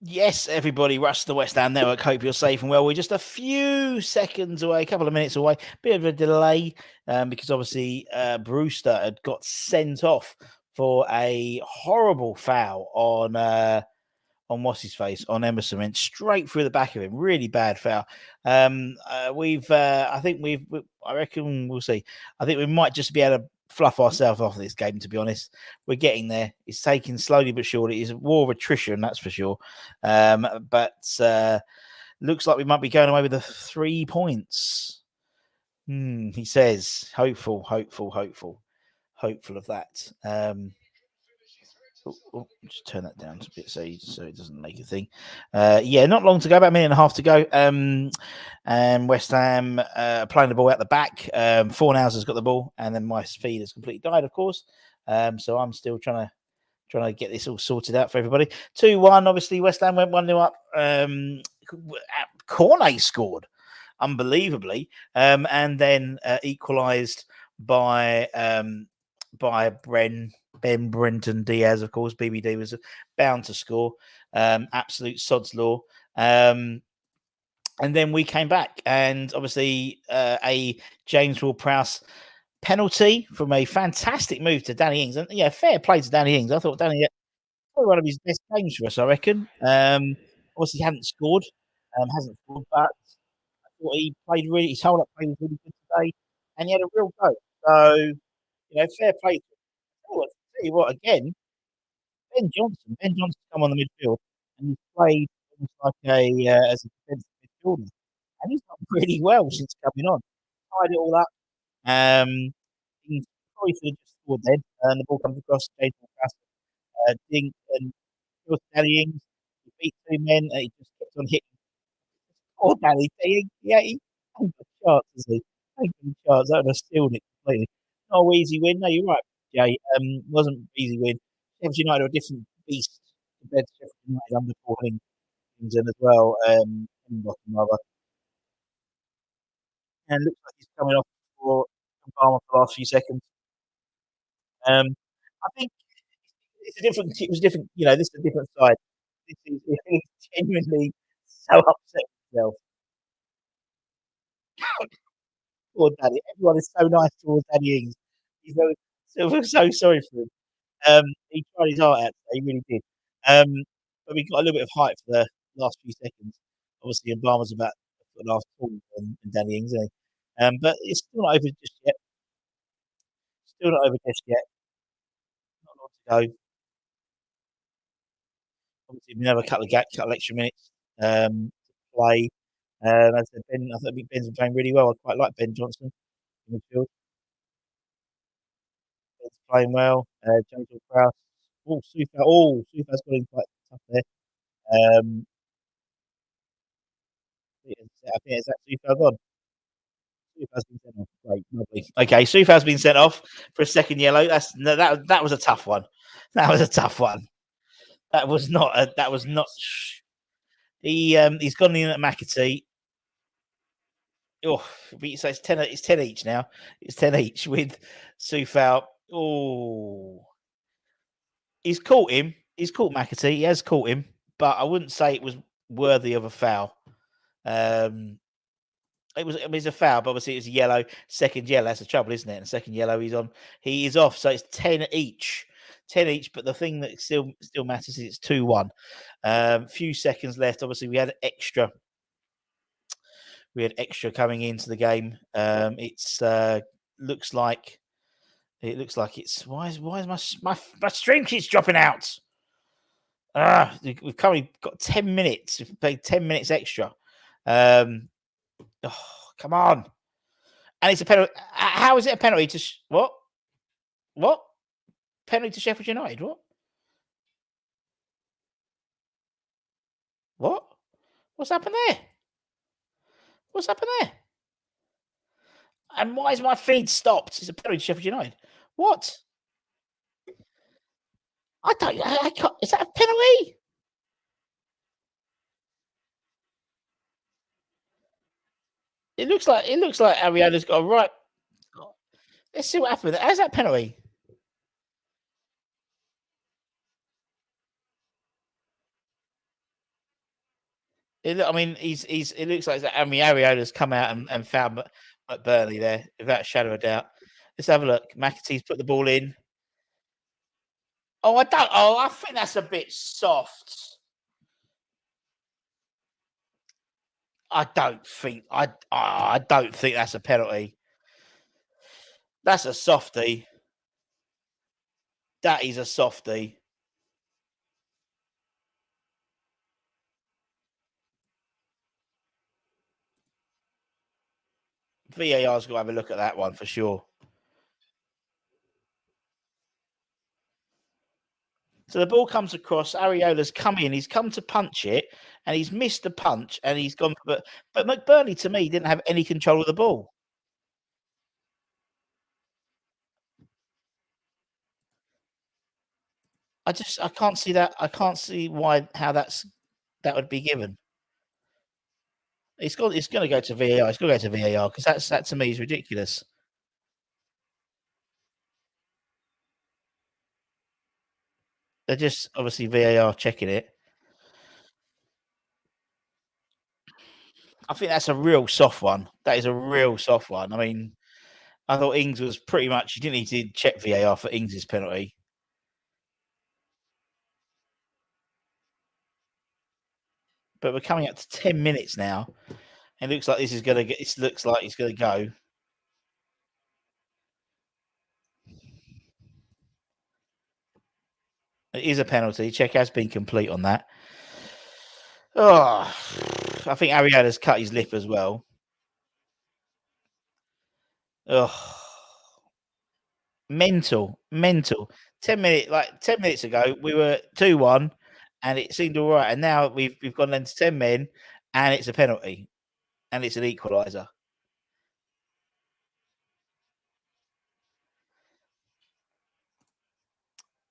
Yes, everybody, rush to the West Ham Network. Hope you're safe and well. We're just a few seconds away, a couple of minutes away. Bit of a delay because obviously Brewster had got sent off for a horrible foul on what's his face, on Emerson, went straight through the back of him. Really bad foul. I reckon we'll see. I think we might just be able to fluff ourselves off this game, to be honest. We're getting there. It's taking slowly but surely. It's a war of attrition, that's for sure. But looks like we might be going away with the 3 points. He says, hopeful of that. Just turn that down a bit so it doesn't make a thing. Not long to go, about a minute and a half to go. And West Ham playing the ball out the back. Fornals has got the ball, and then my feed has completely died, of course. So I'm still trying to get this all sorted out for everybody. 2-1, obviously West Ham went 1-0 up. Cornet scored unbelievably, and then equalised by Ben Brenton Diaz, of course. BBD was bound to score. Absolute sod's law. And then we came back, and obviously a James Ward-Prowse penalty from a fantastic move to Danny Ings. And yeah, fair play to Danny Ings. I thought Danny had one of his best games for us, I reckon. Obviously, he hasn't scored, but I thought he played really, his whole up play was really good today, and he had a real go. So, fair play to him. Tell you what, again, Ben Johnson. Ben Johnson come on the midfield, and he's played almost like as a defensive midfielder, and he's done really well since coming on. Tied it all up. He probably should have just scored then, and the ball comes across Jason Dink and Danny Ings. He beat two men, and he just kept on hitting. Poor Danny Ings. Yeah, he ain't got a chance, is he? Ain't got a chance. That would have sealed it completely. Not an easy win. No, you're right, Jay. Wasn't an easy win. Sheffield United are a different beast compared to Sheffield United under Paul Hington as well. Rather. And looks like he's coming off for Palmer for the last few seconds. I think it's a different. It was different. This is a different side. He's genuinely so upset with himself. Poor Danny. Everyone is so nice towards Danny Ings. He's so sorry for him. He tried his heart out. He really did. But we got a little bit of hype for the last few seconds. Obviously, Obama's about the last call and Danny Ings, isn't he? But it's still not over just yet. Still not over just yet. Not long to go. Obviously, we have a couple of extra minutes to play. As I said, I think Ben's been playing really well. I quite like Ben Johnson in midfield. Ben's playing well. James Ward-Prowse. Sufa's got him quite tough there. I think it's that Sufa gone. Sufa's been sent off. Great, lovely. Okay, Sufa's been sent off for a second yellow. That was a tough one. That was a tough one. That was not. He's gone in at McAtee. Oh, so it's 10. It's 10 each now. It's 10 each with Sufal. Oh, he's caught him. He's caught McAtee. He has caught him, but I wouldn't say it was worthy of a foul. It was a foul, but obviously it's a yellow. Second yellow. That's the trouble, isn't it? And second yellow, he is off. So it's 10 each. 10 each. But the thing that still matters is it's 2-1. Few seconds left. Obviously, we had extra. Coming into the game. It's looks like it's why is my stream keeps dropping out? We've currently got 10 minutes. We've played 10 minutes extra. Come on. And it's a penalty. How is it a penalty to what? What? Penalty to Sheffield United? What? What? What's happened there? What's happened there? And why is my feed stopped? It's a penalty to Sheffield United. What? I can't. Is that a penalty? It looks like Ariola's got a right. Let's see what happened. How's that penalty? I mean, he's. It looks like I mean, Ariola's come out and found McBurney there without a shadow of a doubt. Let's have a look. McAtee's put the ball in. Oh, I don't. Oh, I think that's a bit soft. I don't think that's a penalty. That's a softie. That is a softie. VAR's got to have a look at that one for sure. So the ball comes across. Ariola's come in. He's come to punch it, and he's missed the punch, and he's gone. But McBurney to me didn't have any control of the ball. I can't see that. I can't see why how that would be given. It's going to go to VAR. It's going to go to VAR because that to me is ridiculous. They're just obviously VAR checking it. I think that's a real soft one. That is a real soft one. I mean, I thought Ings was pretty much. You didn't need to check VAR for Ings's penalty. But we're coming up to 10 minutes now. It looks like this is going to get. It looks like it's going to go. It is a penalty. Check has been complete on that. Oh, I think Ariada's cut his lip as well. Oh, mental. 10 minutes ago, we were 2-1, and it seemed all right. And now we've gone into 10 men, and it's a penalty, and it's an equaliser.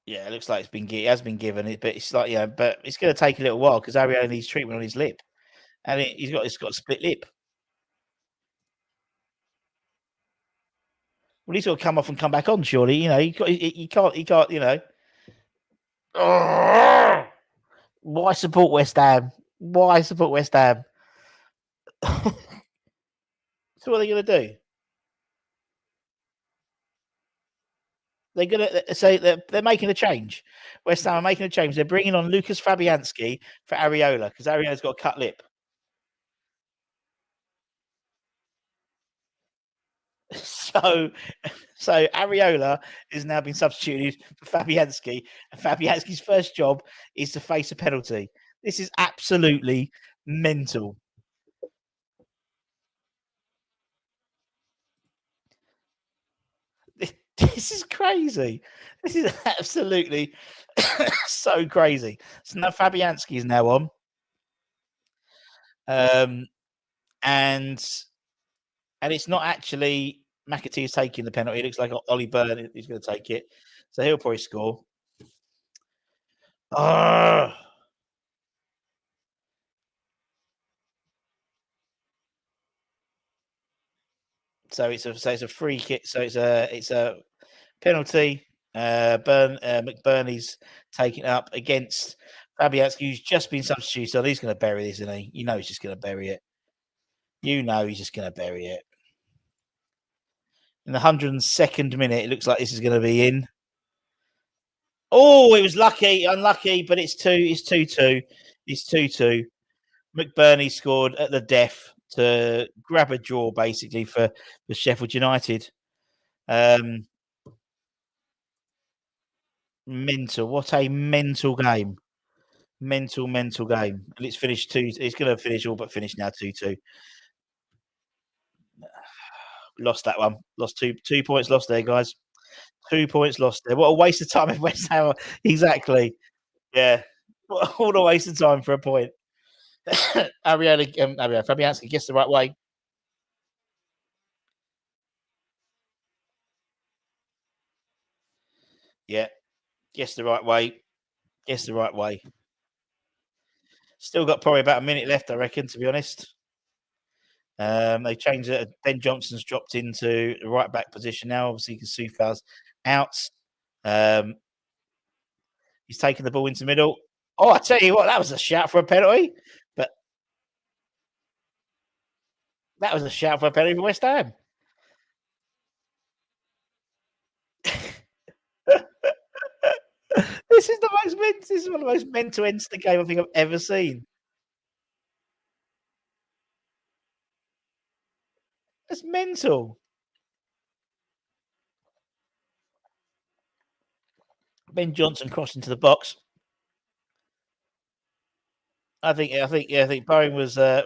Yeah, it looks like it has been given it, but it's like but it's going to take a little while because Ariana needs treatment on his lip, and he's got a split lip. Well, he's got to come off and come back on. Surely, he can't. Oh, why support West Ham? Why support West Ham? So what are they going to do? They're going to say they're making a change. West Ham are making a change. They're bringing on Lucas Fabianski for Areola because Areola's got a cut lip. So, so Areola has now been substituted for Fabianski, and Fabianski's first job is to face a penalty. This is absolutely mental. This is crazy. This is absolutely so crazy. So now Fabianski is now on, um, and it's not actually McAtee is taking the penalty. It looks like Ollie Byrne is going to take it, so he'll probably score. Oh, so it's a free kick. So it's a penalty. McBurney's taking up against Fabianski, who's just been substituted. So he's going to bury this, isn't he? You know he's just going to bury it. You know he's just going to bury it. In the 102nd minute, it looks like this is going to be in. Oh, it was lucky, unlucky, but it's 2-2. It's 2-2. McBurney scored at the death to grab a draw, basically, for Sheffield United. Mental. What a mental game. Mental game. And it's finished 2. It's going to finish all but finish now 2-2. Lost that one. Lost 2 points lost there, guys. 2 points lost there. What a waste of time in West Ham. Exactly. Yeah. What a waste of time for a point. Fabianski gets the right way. Yeah. Gets the right way. Gets the right way. Still got probably about a minute left, I reckon, to be honest. They changed it. Ben Johnson's dropped into the right back position now. Obviously, because Soufal's out. Um, he's taking the ball into middle. Oh, I tell you what, that was a shout for a penalty. But That was a shout for a penalty for West Ham. This is one of the most mental ends to the game I think I've ever seen. It's mental. Ben Johnson crossed into the box. I think Bowen was. I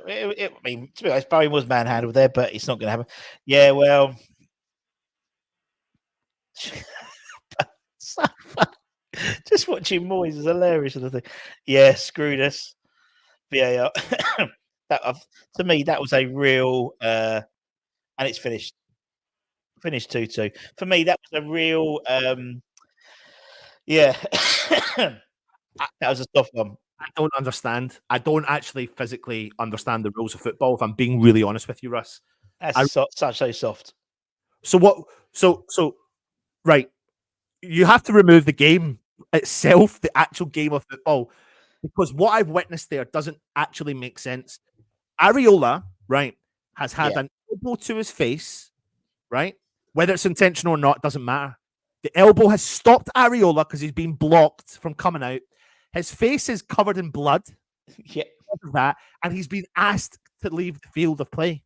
mean, to be honest, Bowen was manhandled there, but it's not going to happen. Yeah, well, just watching Moyes is hilarious. I think, yeah, screwed us. VAR. To me, that was a real, and it's finished 2-2. For me, that was a real, yeah. That was a soft one. I don't understand. I don't actually physically understand the rules of football, if I'm being really honest with you, Russ. That's so soft. So what? So right. You have to remove the game itself, the actual game of football, because what I've witnessed there doesn't actually make sense. Areola, right, has had an elbow to his face, right? Whether it's intentional or not, doesn't matter. The elbow has stopped Areola because he's been blocked from coming out. His face is covered in blood. Yeah. That, and he's been asked to leave the field of play.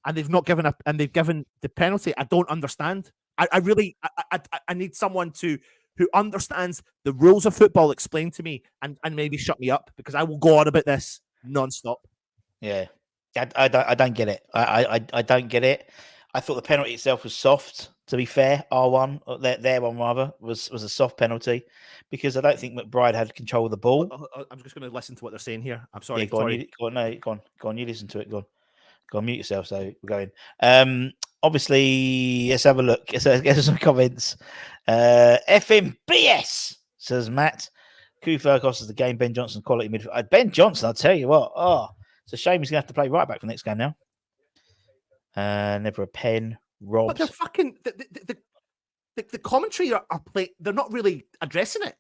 And they've not given up, and they've given the penalty. I don't understand. I really need someone who understands the rules of football explain to me and maybe shut me up, because I will go on about this nonstop. Yeah. I don't get it. I don't get it. I thought the penalty itself was soft, to be fair. R1, their one rather, was a soft penalty, because I don't think McBride had control of the ball. I'm just going to listen to what they're saying here. I'm sorry. Yeah, go on. You listen to it. Go on, mute yourself. So we're going. Obviously, let's have a look. Let's get some comments. FM BS, says Matt. Kufa costs the game. Ben Johnson, quality midfield. Ben Johnson, I'll tell you what. Oh, it's a shame he's going to have to play right back for the next game now. Never a pen. Robs. But they're fucking the commentary are play. They're not really addressing it.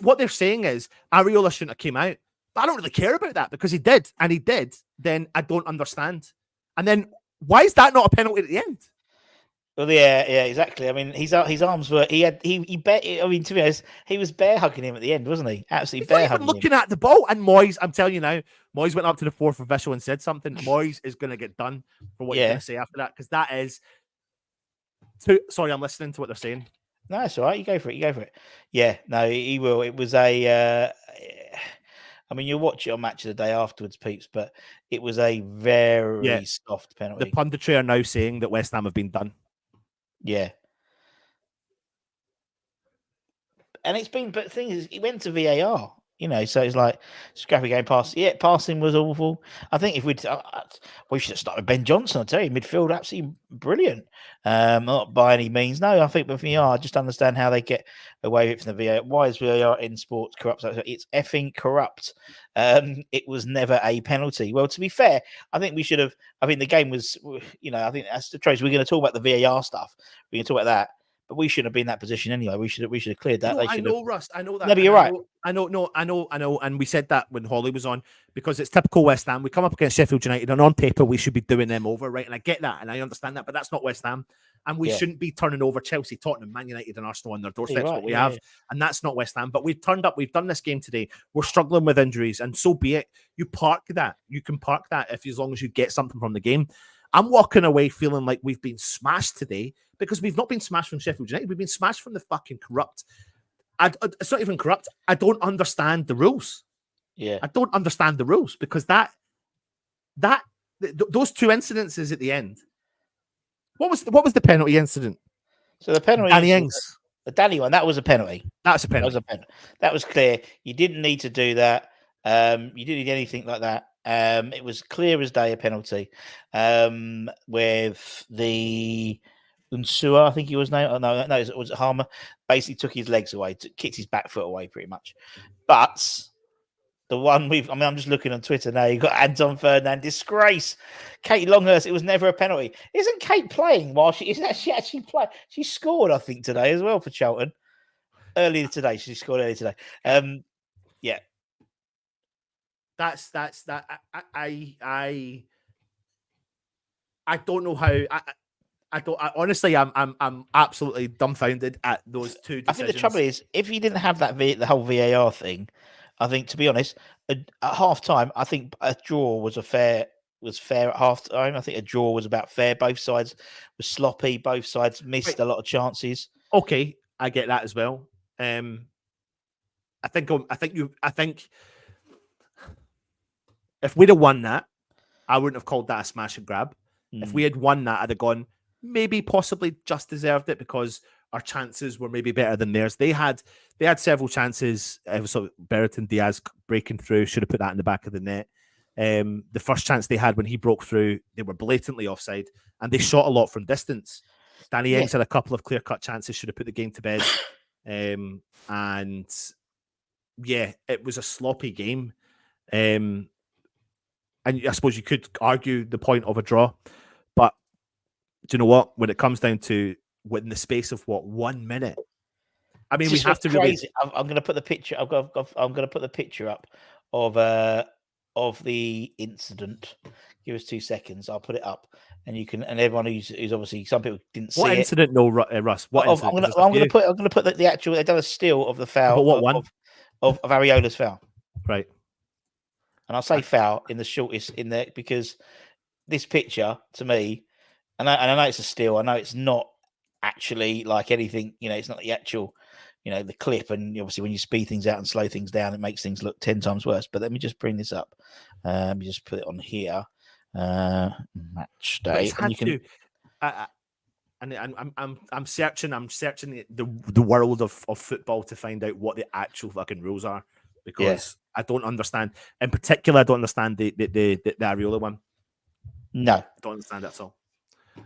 What they're saying is Areola shouldn't have came out. But I don't really care about that, because he did, and he did. Then I don't understand. And then why is that not a penalty at the end? Well, yeah, exactly. I mean, his arms were. He bet. I mean, to be honest, he was bear hugging him at the end, wasn't he? Absolutely bear hugging. Looking at the ball, and Moyes. I'm telling you now, Moyes went up to the fourth official and said something. Moyes is going to get done for what he's going to say after that, because that is. Sorry, I'm listening to what they're saying. No, it's all right. You go for it. Yeah, no, he will. It was a. I mean, you'll watch it on Match of the Day afterwards, peeps, but it was a very soft penalty. The punditry are now saying that West Ham have been done. Yeah. And it's been, but the thing is, it went to VAR, so it's like scrappy game pass. Yeah, passing was awful. I think if we should have started Ben Johnson. I tell you, midfield absolutely brilliant. Not by any means. No, I think with VAR, I just understand how they get away with it from the VAR. Why is VAR in sports corrupt? It's effing corrupt. It was never a penalty. Well, to be fair, I think we should have. I think the game was, I think that's the truth. We're going to talk about the VAR stuff. We're going to talk about that. But we shouldn't have been in that position anyway. We should have cleared that. I know, Russ. I know that. No, but you're right. I know. And we said that when Holly was on, because it's typical West Ham. We come up against Sheffield United, and on paper we should be doing them over, right? And I get that, and I understand that, but that's not West Ham. And we shouldn't be turning over Chelsea, Tottenham, Man United, and Arsenal on their doorsteps. What we have, and that's not West Ham. But we've turned up. We've done this game today. We're struggling with injuries, and so be it. You park that. You can park that as long as you get something from the game. I'm walking away feeling like we've been smashed today, because we've not been smashed from Sheffield United. We've been smashed from the fucking corrupt. It's not even corrupt. I don't understand the rules. Yeah, I don't understand the rules, because those two incidences at the end. What was the penalty incident? So the penalty, Danny Ings, the Danny one, that was a penalty. That's a penalty. That was clear. You didn't need to do that. You didn't need anything like that. It was clear as day a penalty. With the Unsua, I think he was named. Oh, no, it was Harmer. Basically took his legs away, kicked his back foot away, pretty much. But the one I'm just looking on Twitter now. You got Anton Ferdinand, disgrace. Kate Longhurst, it was never a penalty. Isn't Kate playing while she actually playing? She scored, I think, today as well for Charlton. Earlier today, she scored earlier today. Yeah. That's that. I don't know how. I don't. Honestly, I'm absolutely dumbfounded at those two decisions. I think the trouble is, if you didn't have that the whole VAR thing, I think, to be honest, at half time, I think a draw was fair at half time. I think a draw was about fair. Both sides were sloppy. Both sides missed a lot of chances. Okay, I get that as well. I think if we'd have won that, I wouldn't have called that a smash and grab. If we had won that, I'd have gone, maybe possibly just deserved it because our chances were maybe better than theirs. They had several chances. So Bertrand Diaz breaking through, should have put that in the back of the net. The first chance they had when he broke through, they were blatantly offside, and they shot a lot from distance. Danny Ings had a couple of clear-cut chances, should have put the game to bed. And yeah, it was a sloppy game. And I suppose you could argue the point of a draw, but do you know what? When it comes down to within the space of 1 minute, I mean, we have to crazy. I'm going to put the picture. I'm going to put the picture up of the incident. Give us 2 seconds. I'll put it up, and you can. And everyone who's obviously, some people didn't see what incident? it. No, Russ. What incident? I'm going to put the actual. They've done a still of the foul. But what one? Of Ariola's foul. Right. And I'll say foul in the shortest in there because this picture to me, and I know it's a still. I know it's not actually like anything. It's not the actual. The clip, and obviously when you speed things out and slow things down, it makes things look 10 times worse. But let me just bring this up. Let me just put it on here. Match day. And you can. I'm searching the world of football to find out what the actual fucking rules are because I don't understand. In particular, I don't understand the Ariola one. No, I don't understand that at all. I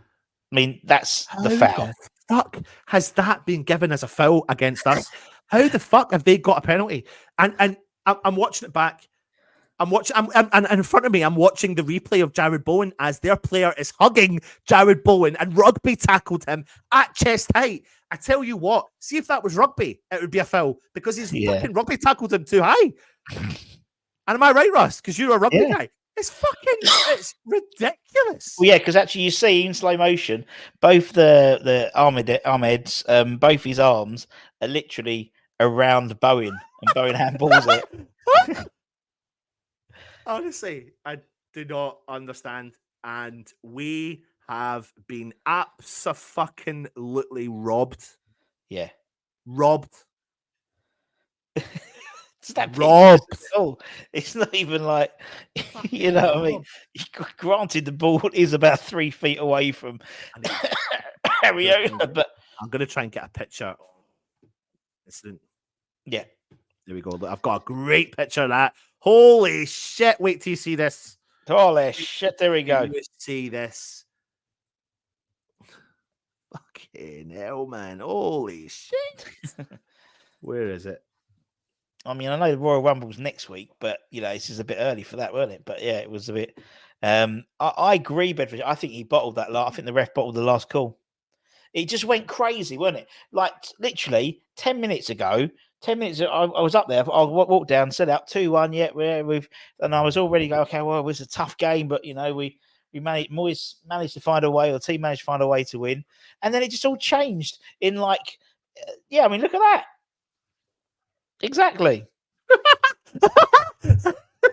mean, that's the foul. Fuck has that been given as a foul against us? How the fuck have they got a penalty? And I'm watching it back. I'm in front of me. I'm watching the replay of Jared Bowen as their player is hugging Jared Bowen and rugby tackled him at chest height. I tell you what, see if that was rugby, it would be a foul because he's fucking rugby tackled him too high. And am I right, Russ? Because you're a rugby guy. It's ridiculous. Well, yeah, because actually you see in slow motion both the Ahmed's both his arms are literally around Bowen, and Bowen handballs it. Honestly, I do not understand, and we have been abso-fucking-lutely robbed. Yeah, robbed. Robbed. Oh, it's not even like you know what I mean. Granted, the ball is about 3 feet away from Ariola, but I'm going to try and get a picture. Yeah, there we go. Look, I've got a great picture of that. Holy shit! Wait till you see this. Holy shit! There we go. You see this. Fucking hell, man! Holy shit! Where is it? I mean, I know the Royal Rumble's next week, but this is a bit early for that, wasn't it? But yeah, it was a bit. I agree, Bedford. I think he bottled that. I think the ref bottled the last call. It just went crazy, wasn't it? Like literally 10 minutes ago. 10 minutes ago, I was up there. I walked down, set out 2-1. Yeah, and I was already going. Okay, well, it was a tough game, but we managed to find a way, or the team managed to find a way to win, and then it just all changed in like, I mean, look at that. Exactly.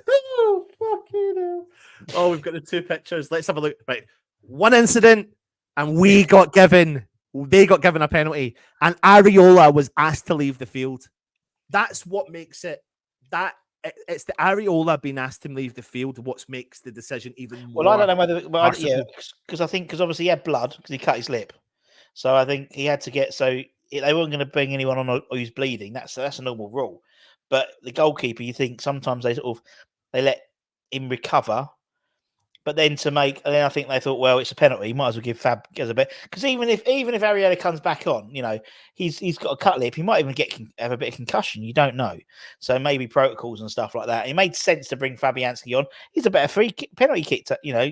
Oh, fucking hell. Oh, we've got the 2 pictures. Let's have a look. Right. One incident, and they got given a penalty, and Ariola was asked to leave the field. That's what makes it it's the Ariola being asked to leave the field what makes the decision even more. Well, I don't know whether, because obviously he had blood because he cut his lip, so I think he had to get they weren't going to bring anyone on who's bleeding. That's a normal rule. But the goalkeeper, you think sometimes they let him recover, but then I think they thought, well, it's a penalty. You might as well give Fab as a bit, because even if Ariola comes back on, he's got a cut lip. He might even have a bit of concussion. You don't know. So maybe protocols and stuff like that. It made sense to bring Fabianski on. He's a better penalty kick,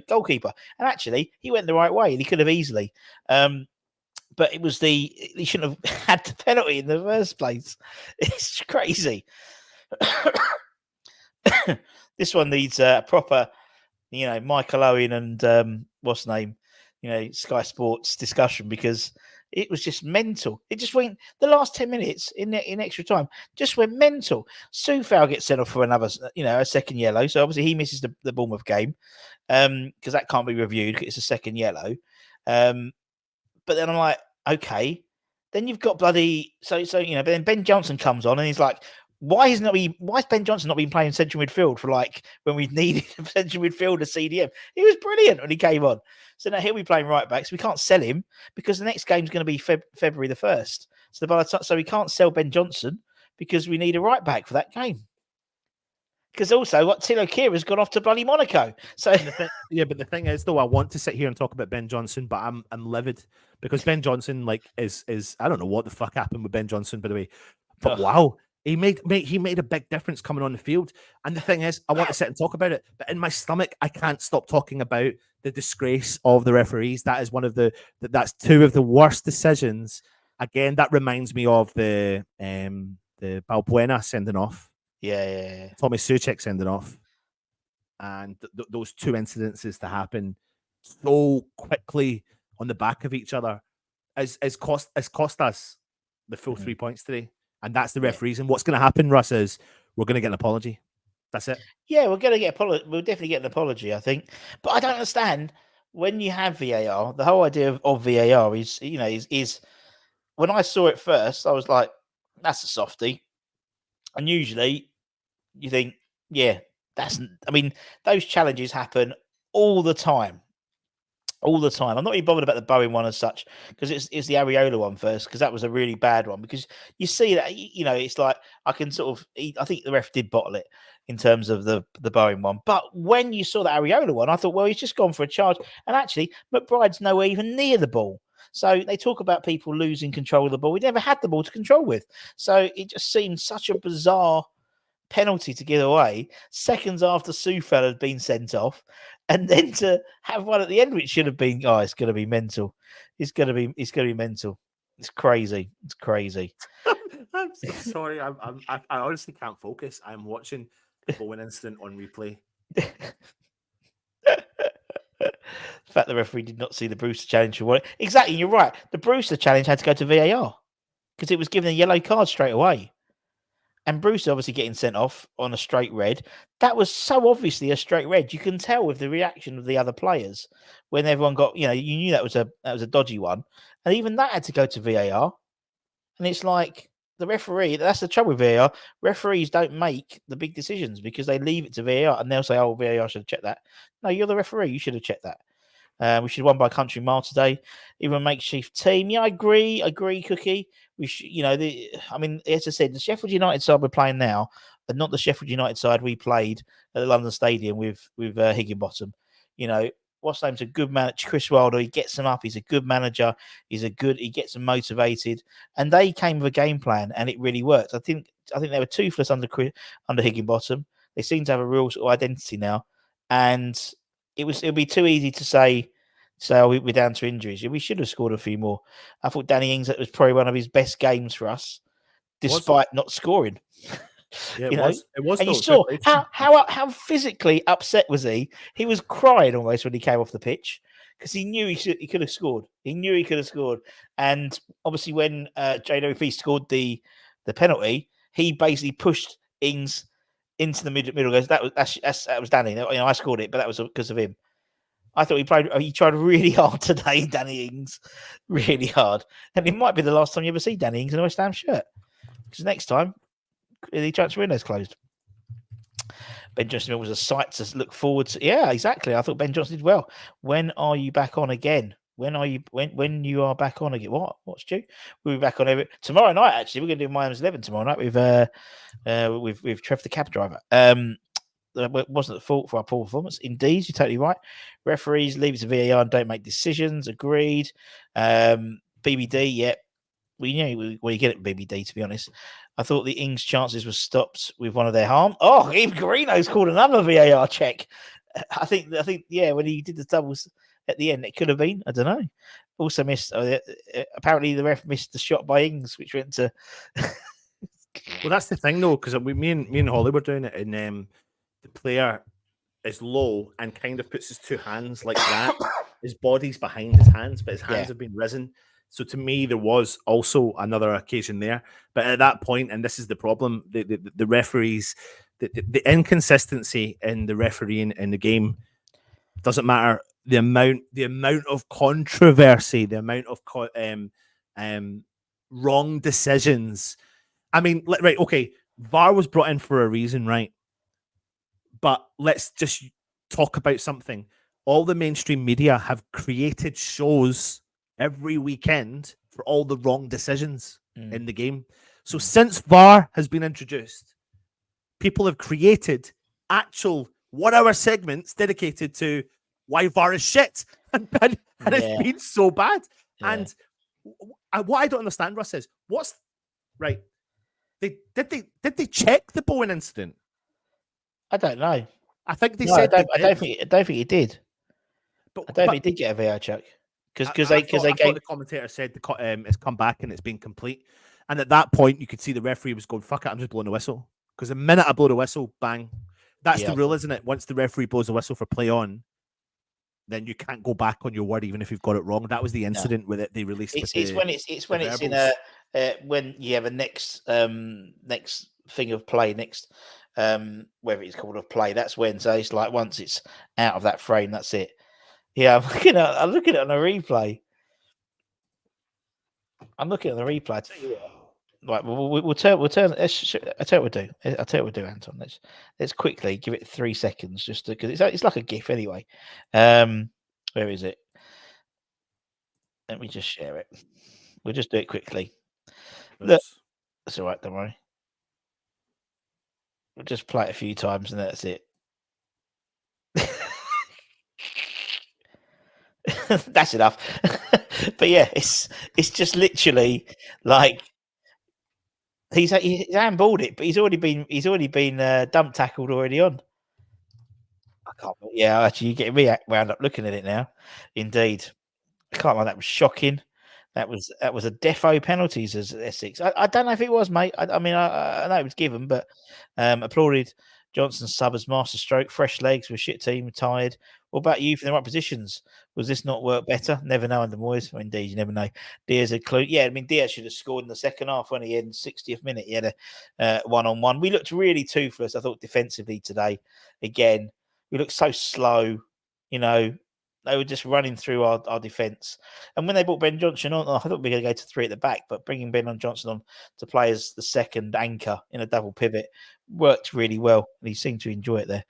goalkeeper. And actually, he went the right way, and he could have easily. But it was he shouldn't have had the penalty in the first place. It's crazy. This one needs a proper, Michael Owen and what's his name? Sky Sports discussion because it was just mental. It just went the last 10 minutes in extra time, just went mental. Soucek gets sent off for another, a second yellow. So obviously he misses the Bournemouth game because that can't be reviewed. It's a second yellow. But then I'm like, okay. Then you've got bloody but then Ben Johnson comes on and he's like, why has Ben Johnson not been playing central midfield for like when we needed a central midfielder CDM? He was brilliant when he came on. So now he'll be playing right back. So we can't sell him because the next game's going to be February the 1st. So we can't sell Ben Johnson because we need a right back for that game. Because also, Tilo Kira's gone off to bloody Monaco. So but the thing is, though, I want to sit here and talk about Ben Johnson, but I'm livid because Ben Johnson, is I don't know what the fuck happened with Ben Johnson, by the way, but wow, he made a big difference coming on the field. And the thing is, I want to sit and talk about it, but in my stomach, I can't stop talking about the disgrace of the referees. That is that's two of the worst decisions. Again, that reminds me of the Balbuena sending off. Yeah. Tommy Soucek sending off. And those two incidences to happen so quickly on the back of each other has cost us the full 3 points today. And that's the referees. And what's going to happen, Russ, is we're going to get an apology. That's it. Yeah, we're going to get we'll definitely get an apology, I think. But I don't understand when you have VAR. The whole idea of VAR is when I saw it first, I was like, "That's a softie." And usually, you think, "Yeah, those challenges happen all the time." All the time. I'm not really bothered about the Bowen one as such because it's the Areola one first because that was a really bad one because you see that it's like I can I think the ref did bottle it in terms of the Bowen one, but when you saw the Areola one, I thought, well, he's just gone for a charge, and actually McBride's nowhere even near the ball. So they talk about people losing control of the ball. We never had the ball to control with, so it just seemed such a bizarre penalty to give away seconds after Soucek had been sent off, and then to have one at the end which should have been it's going to be mental. It's going to be mental. It's crazy. I'm so sorry. I honestly can't focus. I'm watching the Bowen incident on replay. The fact the referee did not see the Brewster challenge for what exactly. You're right. The Brewster challenge had to go to VAR because it was given a yellow card straight away. And Bruce obviously getting sent off on a straight red. That was so obviously a straight red. You can tell with the reaction of the other players when everyone got, you knew that was a dodgy one. And even that had to go to VAR. And it's like the referee, that's the trouble with VAR. Referees don't make the big decisions because they leave it to VAR and they'll say, oh, VAR should have checked that. No, you're the referee. You should have checked that. We should have won by a country mile today. Even a makeshift team. Yeah, I agree, Cookie. We should, as I said, the Sheffield United side we're playing now are not the Sheffield United side we played at the London Stadium with Higginbottom. What's name's a good manager, Chris Wilder. He gets them up. He's a good manager. He gets them motivated, and they came with a game plan, and it really worked. I think they were toothless under Higginbottom. They seem to have a real sort of identity now, and it'll be too easy to say we're down to injuries. We should have scored a few more. I thought Danny Ings, that was probably one of his best games for us, despite not scoring. Yeah, it was. It was. And you saw how physically upset was he? He was crying almost when he came off the pitch because he knew he could have scored. He knew he could have scored. And obviously, when JWP scored the penalty, he basically pushed Ings into the middle. Goes that was Danny. I scored it, but that was because of him. I thought he tried really hard today, Danny Ings, really hard, and it might be the last time you ever see Danny Ings in a West Ham shirt because next time the transfer window's closed. Ben Johnson was a sight to look forward to. Yeah, exactly. I thought Ben Johnson did well. When are you back on again? When you are back on again? What's due? We'll be back on tomorrow night. Actually, we're going to do Miami's 11 tomorrow night with Trev the cab driver. It wasn't the fault for our poor performance. Indeed, you're totally right. Referees leave it to VAR and don't make decisions. Agreed. BBD, yeah. We knew where you get it, BBD, to be honest. I thought the Ings chances were stopped with one of their harm. Oh, Eve Garino's called another VAR check. I think, yeah, when he did the doubles at the end, it could have been. I don't know. Also missed, apparently the ref missed the shot by Ings, which went to... Well, that's the thing, though, because me and Holly were doing it, and the player is low and kind of puts his two hands like that his body's behind his hands, but his hands Yeah. have been risen. So to me, there was also another occasion there. But at that point, and this is the problem, the referees, the inconsistency in the refereeing in the game doesn't matter. The amount of controversy, the amount of wrong decisions. I mean, right, okay, VAR was brought in for a reason, right? But let's just talk about something. All the mainstream media have created shows every weekend for all the wrong decisions in the game. So since VAR has been introduced, people have created actual 1 hour segments dedicated to why VAR is shit. And it's been so bad. Yeah. And what I don't understand, Russ, is what's right. Did they check the Bowen incident? I don't know. I think they No, said I don't think he did. But I don't think he did get a VAR check because I they thought gave the commentator said it's come back and it's been complete. And at that point, you could see the referee was going, "Fuck it, I'm just blowing the whistle." Because the minute I blow the whistle, bang, that's the rule, isn't it? Once the referee blows the whistle for play on, then you can't go back on your word even if you've got it wrong. That was the incident with it. They released. It's when it's in a when you have a next thing of play next whether it's called of play. That's when. So it's like once it's out of that frame, that's it. Yeah, I'm looking at it on a replay. I'm looking at the replay. I tell you what. Right, we'll turn. I tell you what we'll do. I tell you what we'll do, Anton. Let's quickly give it 3 seconds, just because it's like a GIF anyway. Where is it? Let me just share it. We'll just do it quickly. Look, that's all right. Don't worry. We'll just play it a few times and that's it. That's enough. But yeah, it's just literally like. He's handballed it, but he's already been dump tackled already on. I can't. Yeah, actually, you're getting me wound up looking at it now. Indeed, I can't lie. That was shocking. That was a defo penalties as Essex. I don't know if it was, mate. I mean, I know it was given, but applauded Johnson's sub as masterstroke. Fresh legs, with shit team, tired. What about you for the right positions? Was this not work better? Never know under Moyes. Indeed, you never know. Diaz had clue. Yeah, I mean, Diaz should have scored in the second half when he had in the 60th minute. He had a one-on-one. We looked really toothless, I thought, defensively today. Again, we looked so slow. You know, they were just running through our defence. And when they brought Ben Johnson on, I thought we were going to go to 3 at the back, but bringing Ben Johnson on to play as the second anchor in a double pivot worked really well. And he seemed to enjoy it there.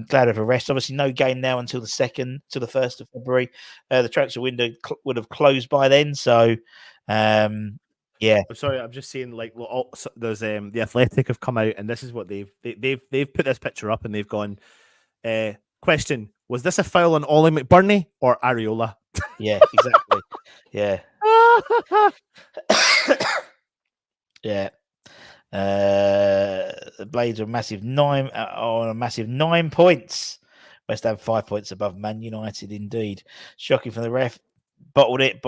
Glad of a rest. Obviously, no game now until the 1st of February. The transfer window would have closed by then. So, yeah. I'm sorry, I'm just saying, like, there's the Athletic have come out, and this is what they've put this picture up, and they've gone, question: was this a foul on Ollie McBurney or Areola? Yeah, exactly. Yeah. Yeah. The Blades are on a massive 9 points. West Ham 5 points above Man United, indeed. Shocking from the ref. Bottled it.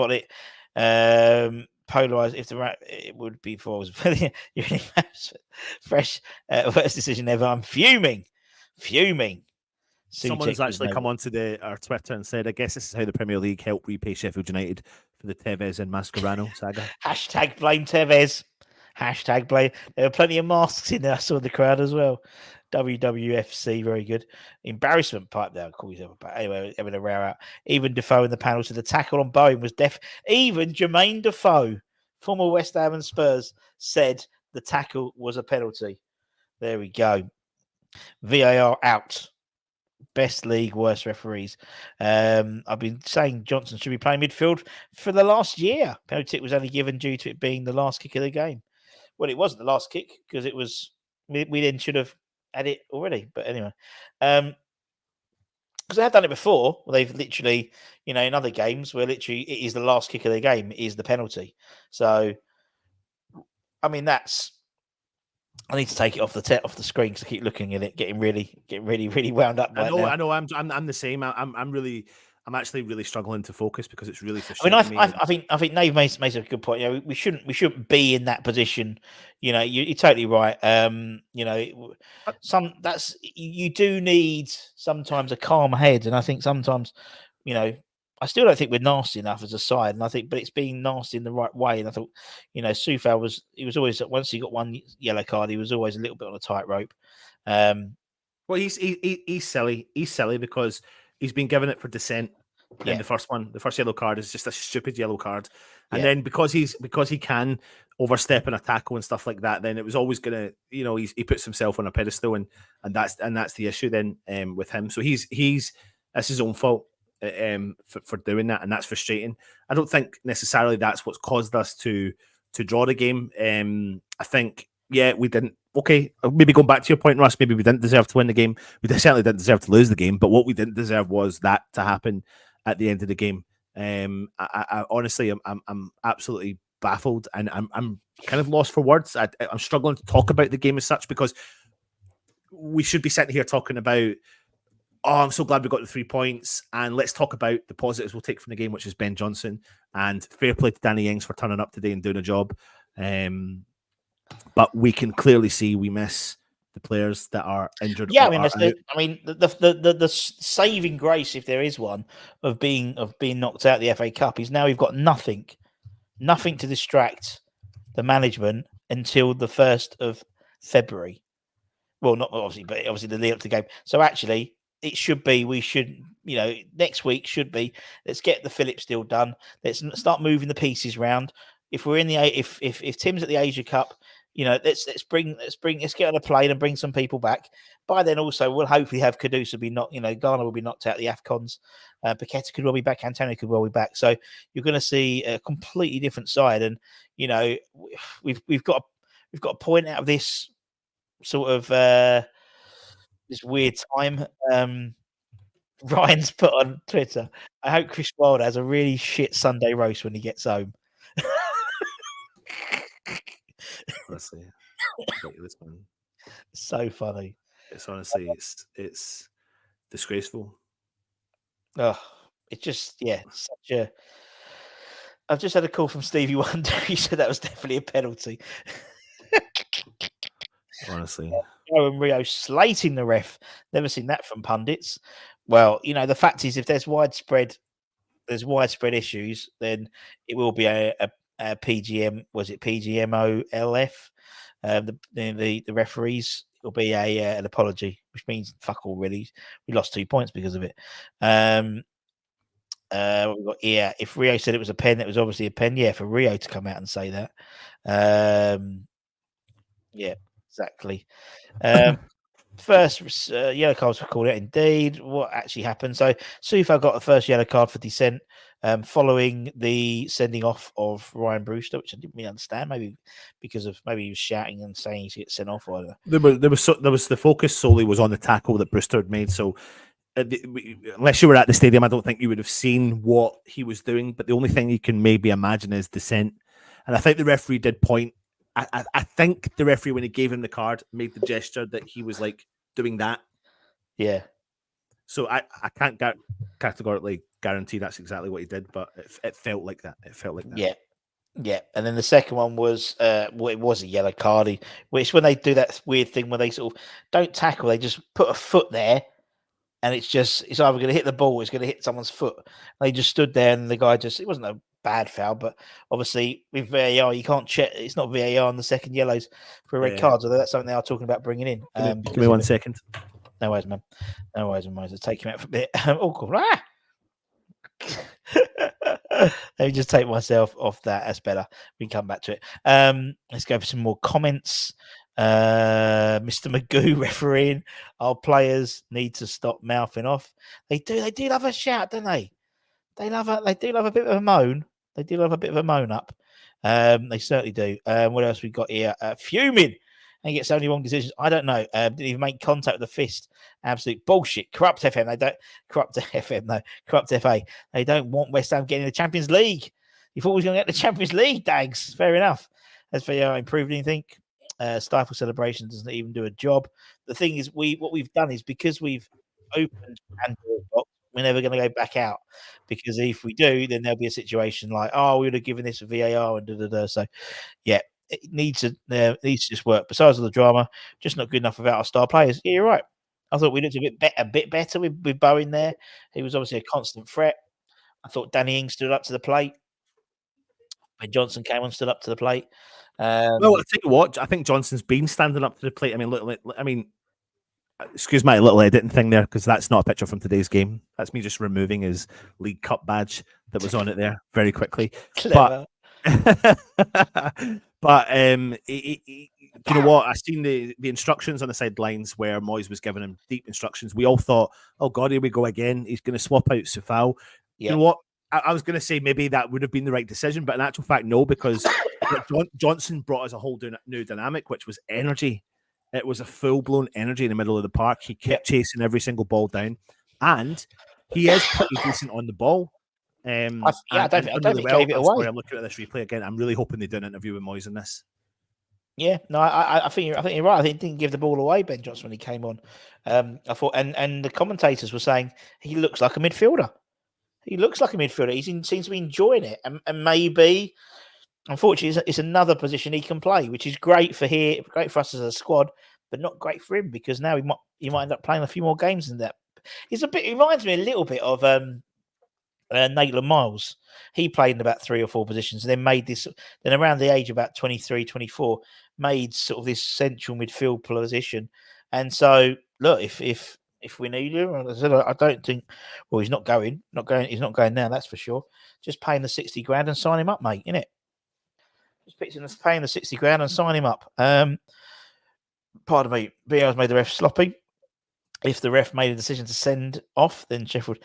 Polarized. If it would be for fresh worst decision ever. I'm fuming. Someone has actually come onto our Twitter and said, I guess this is how the Premier League helped repay Sheffield United for the Tevez and Mascherano saga. Hashtag blame Tevez. Hashtag blame. There were plenty of masks in there. I saw the crowd as well. WHUFC, very good. Embarrassment pipe down. Call yourself a back. Anyway, having a row out. Even Defoe in the panel to the tackle on Bowen was even Jermaine Defoe, former West Ham and Spurs, said the tackle was a penalty. There we go. VAR out. Best league, worst referees. I've been saying Johnson should be playing midfield for the last year. Penalty was only given due to it being the last kick of the game. Well, it wasn't the last kick because it was. We then should have had it already. But anyway, because they have done it before. Well, they've literally, in other games where literally it is the last kick of the game is the penalty. So, I mean, I need to take it off the screen because I keep looking at it, getting really wound up. I know. I'm the same. I'm actually really struggling to focus because it's really frustrating me. I think Nave makes a good point. We shouldn't be in that position. You're totally right. You do need sometimes a calm head, and I think sometimes, I still don't think we're nasty enough as a side, and I think, but it's being nasty in the right way. And I thought, Soufal was always, once he got one yellow card, he was always a little bit on a tightrope. Well, he's silly. He's silly because he's been given it for dissent. In the first one, the first yellow card is just a stupid yellow card, and then because he can overstep in a tackle and stuff like that, then it was always gonna, he puts himself on a pedestal, and that's the issue then with him. So that's his own fault for doing that, and that's frustrating. I don't think necessarily that's what's caused us to draw the game. I think we didn't. Okay, maybe going back to your point, Russ, maybe we didn't deserve to win the game. We certainly didn't deserve to lose the game, but what we didn't deserve was that to happen at the end of the game. I honestly, I'm absolutely baffled, and I'm kind of lost for words. I'm struggling to talk about the game as such, because we should be sitting here talking about, I'm so glad we got the 3 points, and let's talk about the positives we'll take from the game, which is Ben Johnson, and fair play to Danny Ings for turning up today and doing a job. But we can clearly see we miss the players that are injured. Yeah, the saving grace, if there is one, of being knocked out of the FA Cup is now we've got nothing to distract the management until the 1st of February. Well, not obviously, but obviously the lead up to the game. So actually, next week should be, let's get the Phillips deal done. Let's start moving the pieces around. If we're in if Tim's at the Asia Cup, let's get on a plane and bring some people back. By then, also, we'll hopefully have Cadusa be not, Ghana will be knocked out of the AFCONs. Paqueta could well be back. Antonio could well be back. So you're going to see a completely different side. And we've got to point out of this sort of this weird time. Ryan's put on Twitter, I hope Chris Wilder has a really shit Sunday roast when he gets home. Honestly, this one, so funny. It's honestly, it's disgraceful. Oh, it's just such a. I've just had a call from Stevie Wonder. He said that was definitely a penalty. Honestly, and Rio slating the ref. Never seen that from pundits. Well, the fact is, if there's widespread issues, then it will be a PGM. Was it PGMOLF? The referees, will be an apology, which means fuck all really. We lost 2 points because of it. If Rio said it was a pen, it was obviously a pen. Yeah, for Rio to come out and say that. Yeah, exactly. First yellow cards were called out. Indeed, what actually happened? So Soucek got the first yellow card for dissent, following the sending off of Ryan Brewster, which I didn't really understand. Maybe because of he was shouting and saying he should get sent off. Or whatever. There was the focus solely was on the tackle that Brewster had made. So unless you were at the stadium, I don't think you would have seen what he was doing. But the only thing you can maybe imagine is dissent. And I think the referee did point. I think the referee, when he gave him the card, made the gesture that he was like doing that. Yeah. So I can't categorically guarantee that's exactly what he did, but it felt like that. It felt like that. Yeah. Yeah. And then the second one was, it was a yellow card, which when they do that weird thing where they sort of don't tackle, they just put a foot there. And it's either going to hit the ball or it's going to hit someone's foot. And they just stood there, and the guy it wasn't a bad foul, but obviously with VAR, you can't check. It's not VAR on the second yellows for red cards, although that's something they are talking about bringing in. Give me 1 second. No worries, man. No worries, man. Let's take him out for a bit. Cool. Let me just take myself off that. That's better. We can come back to it. Let's go for some more comments. Mr. Magoo refereeing. Our players need to stop mouthing off. They do love a shout, don't they? They do love a bit of a moan. They do love a bit of a moan up. They certainly do. What else we got here? Fuming and gets only wrong decisions. I don't know. Didn't even make contact with the fist. Absolute bullshit. Corrupt FM. They don't corrupt FM. No, corrupt FA. They don't want West Ham getting the Champions League. You thought we was going to get the Champions League, Dags. Fair enough. Has VAR improved anything? Stifle celebration doesn't even do a job. The thing is, what we've done is because we've opened Pandora's box, we're never going to go back out, because if we do, then there'll be a situation like, we would have given this a VAR and da. So, yeah, it needs to just work. Besides all the drama, just not good enough without our star players. Yeah, you're right. I thought we looked a bit better with Bowen there. He was obviously a constant threat. I thought Danny Ings stood up to the plate. Ben Johnson came on, stood up to the plate. Well, I tell you what, I think Johnson's been standing up to the plate. I mean, look, excuse my little editing thing there, because that's not a picture from today's game. That's me just removing his League Cup badge that was on it there very quickly. Clever. But you know what? I seen the instructions on the sidelines where Moyes was giving him deep instructions. We all thought, oh God, here we go again. He's going to swap out Soufal. Yep. You know what? I was going to say maybe that would have been the right decision, but in actual fact, no, because Johnson brought us a whole new dynamic, which was energy. It was a full-blown energy in the middle of the park. He kept chasing every single ball down, and he is pretty decent on the ball. I don't think he gave it away. Sorry, I'm looking at this replay again. I'm really hoping they do an interview with Moyes on this. Yeah, no, I think you're right. I think he didn't give the ball away, Ben Johnson, when he came on. I thought, and the commentators were saying he looks like a midfielder. He looks like a midfielder. He seems to be enjoying it, and maybe, unfortunately, it's another position he can play, which is great for great for us as a squad, but not great for him, because now he might end up playing a few more games than that. It reminds me a little bit of Maitland Miles. He played in about 3 or 4 positions, and then made this. Then around the age of about 23, 24, made sort of this central midfield position. And so, look, if we need him, as I said, I don't think. Well, he's not going. He's not going now. That's for sure. Just paying the 60 grand and sign him up, mate. Innit? Just paying the 60 grand and sign him up. Pardon me. BR's made the ref sloppy. If the ref made a decision to send off, then Sheffield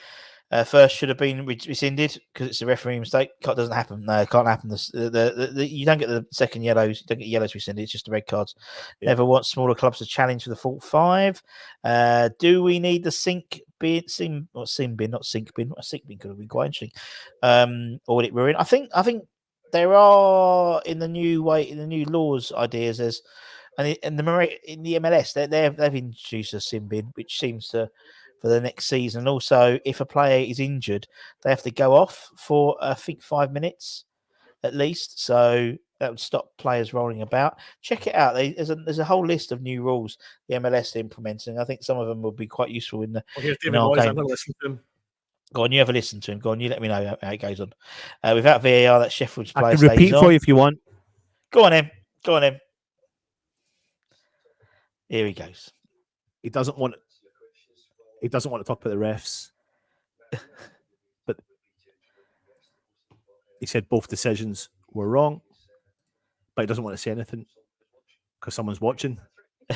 first should have been rescinded because it's a referee mistake. It doesn't happen. No, it can't happen. You don't get the second yellows. You don't get yellows rescinded. It's just the red cards. Yeah. Never want smaller clubs to challenge for the full 5. Do we need the sin bin? Not sink bin. A sink bin could have been quite interesting. Or would it ruin? I think there are in the new laws ideas. In the MLS, they've introduced a sin bin, which seems to, for the next season. Also, if a player is injured, they have to go off for, I think, 5 minutes at least. So that would stop players rolling about. Check it out. There's a whole list of new rules the MLS are implementing. I think some of them will be quite useful in the. Here's David Moyes. I'm going to listen to him. Go on, you have a listen to him. Go on, you let me know how it goes on. Without VAR, that Sheffield's player I can repeat for you if you want. Go on, him. Here he goes. He doesn't want to talk about the refs. But he said both decisions were wrong. But he doesn't want to say anything because someone's watching. I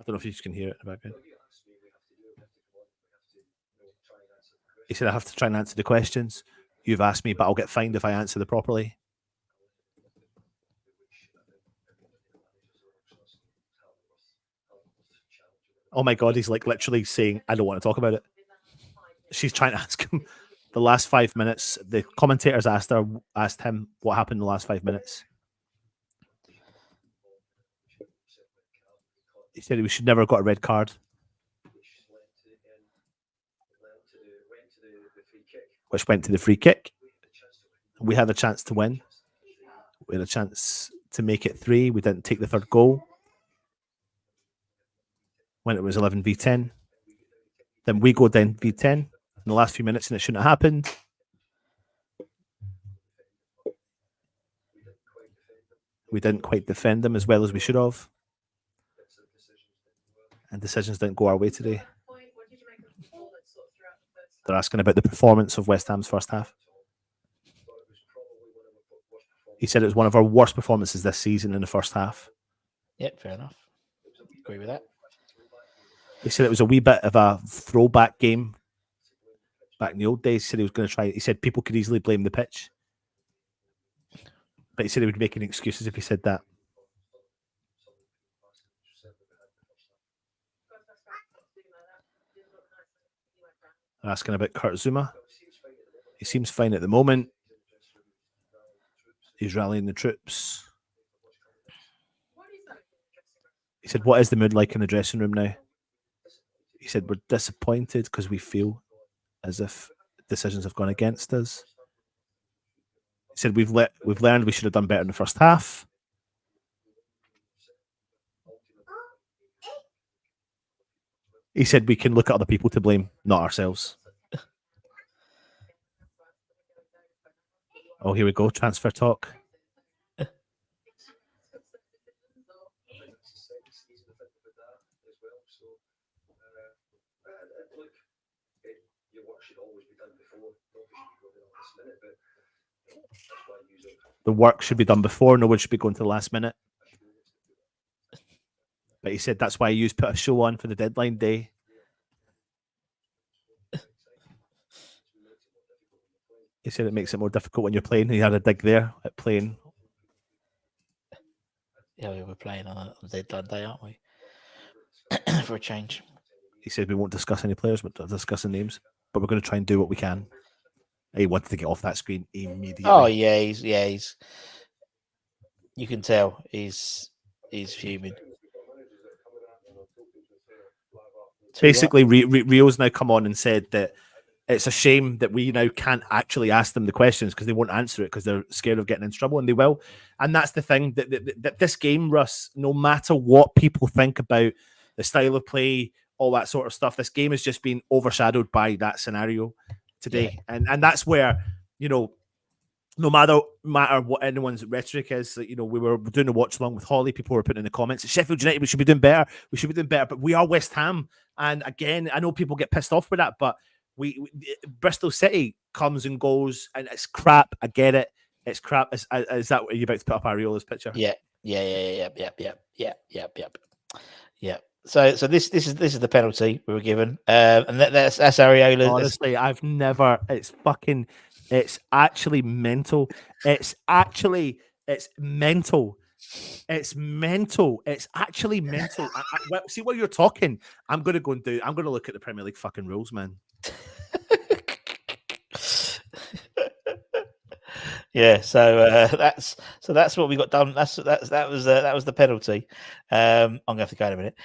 don't know if you can hear it in the background. He said, I have to try and answer the questions. You've asked me, but I'll get fined if I answer them properly. Oh my God, he's like literally saying, I don't want to talk about it. She's trying to ask him the last 5 minutes. The commentators asked him what happened in the last 5 minutes. He said we should never have got a red card. Which went to the free kick. We had a chance to win. We had a chance to make it 3. We didn't take the third goal when it was 11v10. Then we go down v10 in the last few minutes and it shouldn't have happened. We didn't quite defend them as well as we should have. And decisions didn't go our way today. They're asking about the performance of West Ham's first half. He said it was one of our worst performances this season in the first half. Yep, fair enough. Agree with that. He said it was a wee bit of a throwback game back in the old days. He said he was going to try. He said people could easily blame the pitch. But he said he would be making excuses if he said that. They're asking about Kurt Zuma. He seems fine at the moment. He's rallying the troops. He said, what is the mood like in the dressing room now? He said, we're disappointed because we feel as if decisions have gone against us. He said, we've learned we should have done better in the first half. He said we can look at other people to blame, not ourselves. Oh, here we go. Transfer talk. The work should be done before. No one should be going to the last minute. But he said that's why he put a show on for the deadline day. He said it makes it more difficult when you're playing. He had a dig there at playing. Yeah, we were playing on a deadline day, aren't we? For a change. He said we won't discuss any players, but discussing names. But we're going to try and do what we can. He wanted to get off that screen immediately. Oh yeah, he's. You can tell he's fuming. Basically, Rio's now come on and said that it's a shame that we now can't actually ask them the questions because they won't answer it because they're scared of getting in trouble, and they will. And that's the thing that this game, Russ, no matter what people think about the style of play, all that sort of stuff, this game has just been overshadowed by that scenario today. Yeah. And that's where, you know, no matter what anyone's rhetoric is, you know, we were doing a watch along with Holly. People were putting in the comments, Sheffield United, we should be doing better. We should be doing better. But we are West Ham. And again, I know people get pissed off with that, but we Bristol City comes and goes, and it's crap. I get it. It's crap. Is that what you're about to put up Ariola's picture? Yeah. So this is the penalty we were given, and that's Areola. Honestly, I've never. It's actually mental. It's mental. It's actually mental. See what you're talking. I'm going to look at the Premier League fucking rules, man. Yeah, so that's what we got done. That was the penalty. I'm gonna have to go in a minute.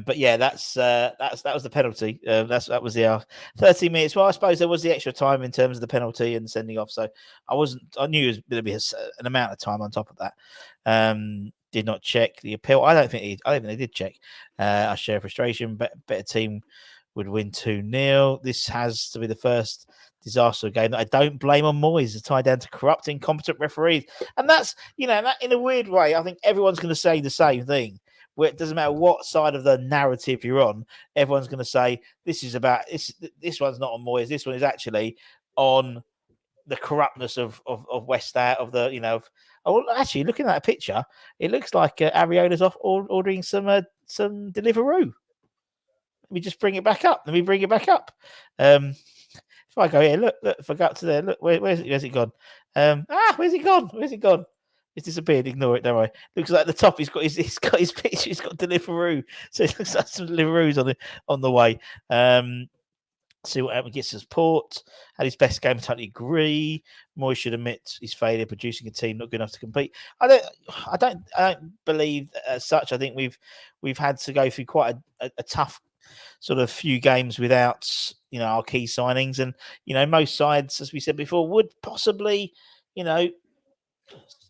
But yeah, that was the penalty. That was the 30 minutes. Well, I suppose there was the extra time in terms of the penalty and sending off. So I knew it was going to be an amount of time on top of that. Did not check the appeal. I don't think they did check. I share frustration. Better team would win 2-0. This has to be the first disaster game that I don't blame on Moyes. It's tied down to corrupt, incompetent referees. And that's, that in a weird way, I think everyone's going to say the same thing. Where it doesn't matter what side of the narrative you're on, everyone's going to say this is about this one's not on Moyes. This one is actually on the corruptness of West Ham, of the, actually looking at a picture, it looks like Areola's off ordering some Deliveroo. Let me just bring it back up. If I go here, look, if I go up to there, look, where's it gone? Where's it gone? It's disappeared. Ignore it, don't worry. Looks like at the top he's got his picture, he's got Deliveroo. So it looks like some Deliveroos on the way. See what happens. Gets support. Had his best game. Totally agree. Moyes should admit his failure producing a team not good enough to compete. I don't believe as such. I think we've had to go through quite a tough sort of few games without our key signings, and most sides, as we said before, would possibly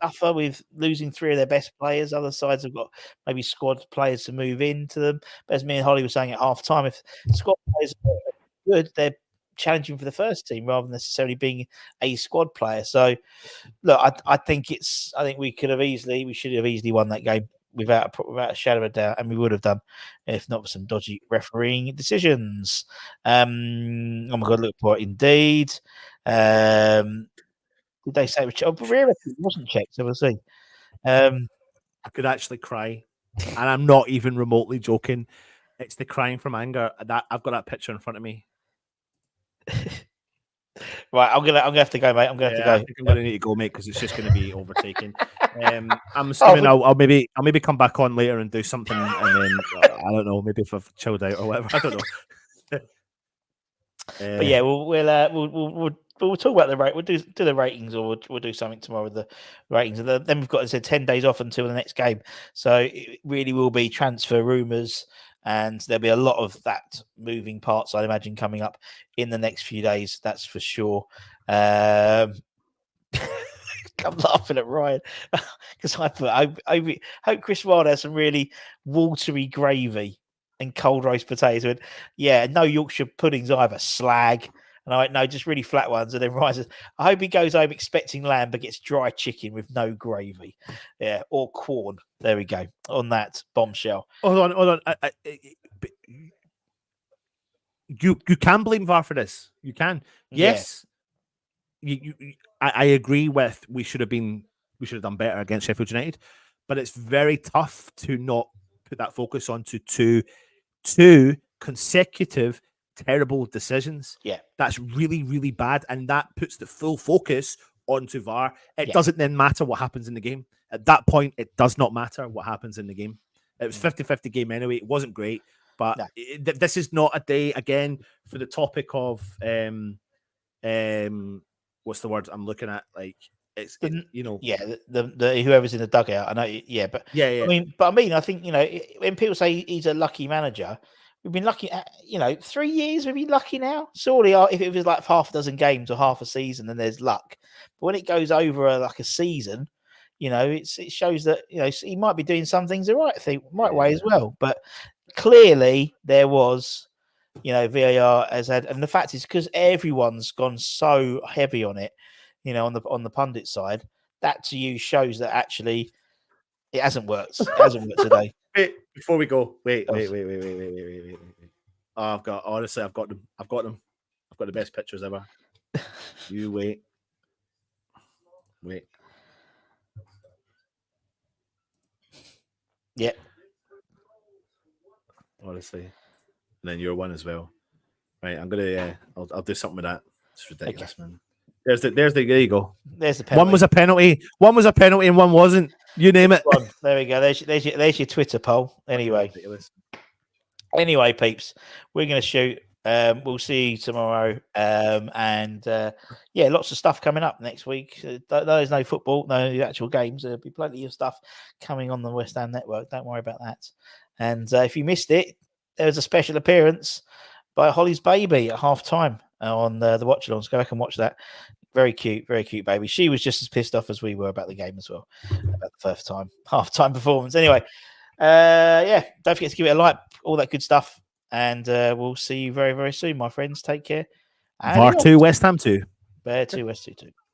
suffer with losing 3 of their best players. Other sides have got maybe squad players to move into them. But as me and Holly were saying at half time, if squad players are good, they're challenging for the first team rather than necessarily being a squad player. So look, I think we should have easily won that game without a shadow of a doubt, and we would have done if not for some dodgy refereeing decisions. Oh my God, look for it indeed. Did they say it wasn't checked? So we'll see. I could actually cry, and I'm not even remotely joking. It's the crying from anger. That I've got that picture in front of me. Right, I'm gonna have to go, mate. I'm gonna have to go. I think I'm gonna need to go, mate, because it's just gonna be overtaken. I'm assuming I'll maybe come back on later and do something, and then I don't know, maybe if I've chilled out or whatever. I don't know. But yeah, we'll talk about the rate. We'll do the ratings, or we'll do something tomorrow with the ratings. And then we've got to say 10 days off until the next game, so it really will be transfer rumours. And there'll be a lot of that moving parts, I'd imagine, coming up in the next few days. That's for sure. I'm laughing at Ryan because I hope Chris Wilde has some really watery gravy and cold roast potatoes. Went, yeah, no Yorkshire puddings either. Slag. And I went, no, just really flat ones. And then rises. I hope he goes home expecting lamb, but gets dry chicken with no gravy. Yeah, or corn. There we go. On that bombshell. Hold on. You can blame VAR for this. You can. Yes. I agree with we should have done better against Sheffield United, but it's very tough to not put that focus onto two consecutive terrible decisions. Yeah. That's really, really bad. And that puts the full focus onto VAR. It doesn't then matter what happens in the game. At that point, it does not matter what happens in the game. It was 50-50 game anyway. It wasn't great. But this is not a day, again, for the topic of what's the word I'm looking at? Like it's the whoever's in the dugout. I know, but I mean, I think when people say he's a lucky manager, we've been lucky. 3 years. We've been lucky now. Surely, if it was like half a dozen games or half a season, then there's luck. But when it goes over a season, it shows that he might be doing some things the right way as well. But clearly, there was. VAR has had, and the fact is because everyone's gone so heavy on it, on the pundit side, that to you shows that actually it hasn't worked. It hasn't worked today. Wait, before we go, wait. Oh, I've got them. I've got the best pictures ever. You wait. Yeah. Honestly. And then your one as well. Right, I'm gonna I'll do something with that. It's ridiculous, man. There you go. There's the penalty. One was a penalty, and one wasn't. You name it. There we go. There's your Twitter poll. Anyway, peeps, we're gonna shoot. We'll see you tomorrow. Lots of stuff coming up next week. There's no football, no actual games. There'll be plenty of stuff coming on the West Ham Network. Don't worry about that. And if you missed it, there was a special appearance by Holly's baby at half time on the watch-alongs. Go back and watch that. Very cute baby. She was just as pissed off as we were about the game as well, about the first time half-time performance. Anyway, don't forget to give it a like, all that good stuff, and we'll see you very, very soon, my friends. Take care. VAR 2, West Ham 2. Bear 2, West 2.